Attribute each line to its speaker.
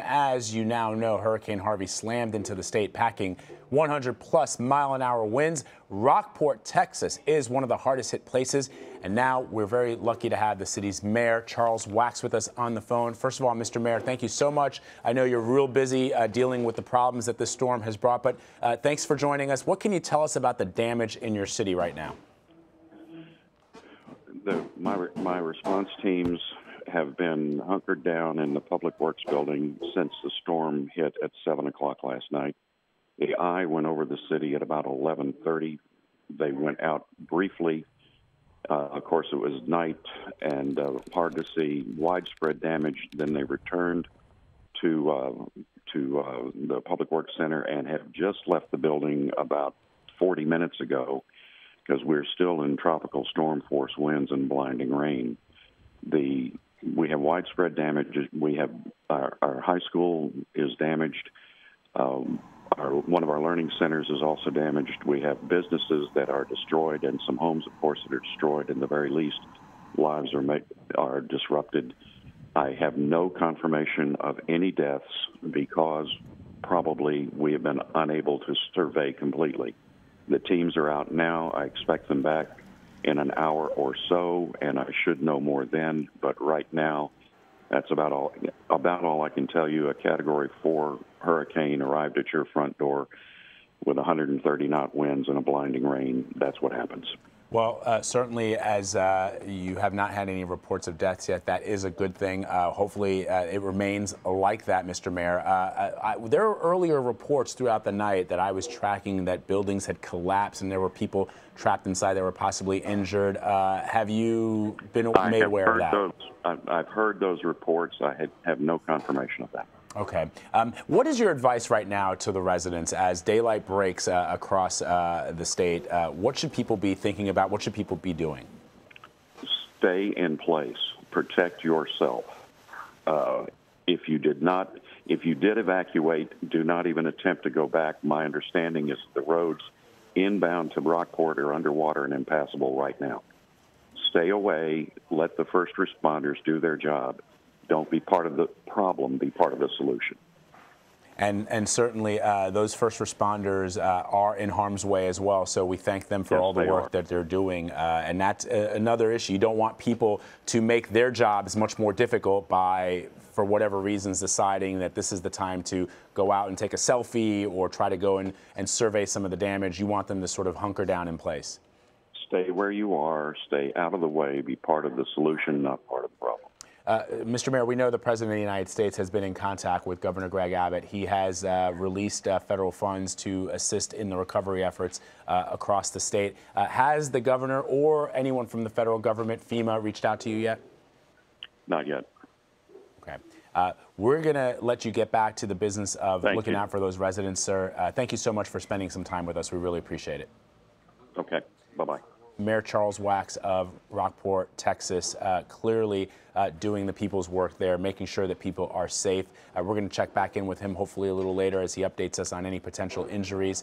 Speaker 1: As you now know, Hurricane Harvey slammed into the state, packing 100+ mile-an-hour winds. Rockport, Texas is one of the hardest hit places. And now we're very lucky to have the city's mayor, Charles Wax, with us on the phone. First of all, Mr. Mayor, thank you so much. I know you're real busy dealing with the problems that this storm has brought, but thanks for joining us. What can you tell us about the damage in your city right now?
Speaker 2: My response teams have been hunkered down in the Public Works building since the storm hit at 7 o'clock last night. The eye went over the city at about 11:30. They went out briefly. Of course, it was night and hard to see widespread damage. Then they returned to the Public Works Center and have just left the building about 40 minutes ago because we're still in tropical storm force winds and blinding rain. We have widespread damage. We have our high school is damaged. One of our learning centers is also damaged. We have businesses that are destroyed and some homes, of course, that are destroyed. In the very least, lives are disrupted. I have no confirmation of any deaths because probably we have been unable to survey completely. The teams are out now. I expect them back in an hour or so, and I should know more then. But right now, that's about all I can tell you. A Category 4 hurricane arrived at your front door with 130-knot winds and a blinding rain. That's what happens.
Speaker 1: Well, certainly, as you have not had any reports of deaths yet, that is a good thing. Hopefully, it remains like that, Mr. Mayor. There were earlier reports throughout the night that I was tracking that buildings had collapsed and there were people trapped inside that were possibly injured. Have you been made aware of that?
Speaker 2: I've heard those reports. I have no confirmation of that.
Speaker 1: Okay. What is your advice right now to the residents as daylight breaks across the state? What should people be thinking about? What should people be doing?
Speaker 2: Stay in place. Protect yourself. If you did evacuate, do not even attempt to go back. My understanding is the roads inbound to Rockport are underwater and impassable right now. Stay away. Let the first responders do their job. Don't be part of the problem, be part of the solution.
Speaker 1: And certainly those first responders are in harm's way as well, so we thank them for all the work that they're doing. And that's another issue. You don't want people to make their jobs much more difficult by, for whatever reasons, deciding that this is the time to go out and take a selfie or try to go and survey some of the damage. You want them to sort of hunker down in place. Stay
Speaker 2: where you are, stay out of the way, be part of the solution, not part of the problem.
Speaker 1: Mr. Mayor, we know the President of the United States has been in contact with Governor Greg Abbott. He has released federal funds to assist in the recovery efforts across the state. Has the governor or anyone from the federal government, FEMA, reached out to you yet?
Speaker 2: Not yet.
Speaker 1: Okay. We're going to let you get back to the business of looking out for those residents, sir. Thank you so much for spending some time with us. We really appreciate it.
Speaker 2: Okay. Bye-bye.
Speaker 1: Mayor Charles Wax of Rockport, Texas, clearly doing the people's work there, making sure that people are safe. We're going to check back in with him hopefully a little later as he updates us on any potential injuries.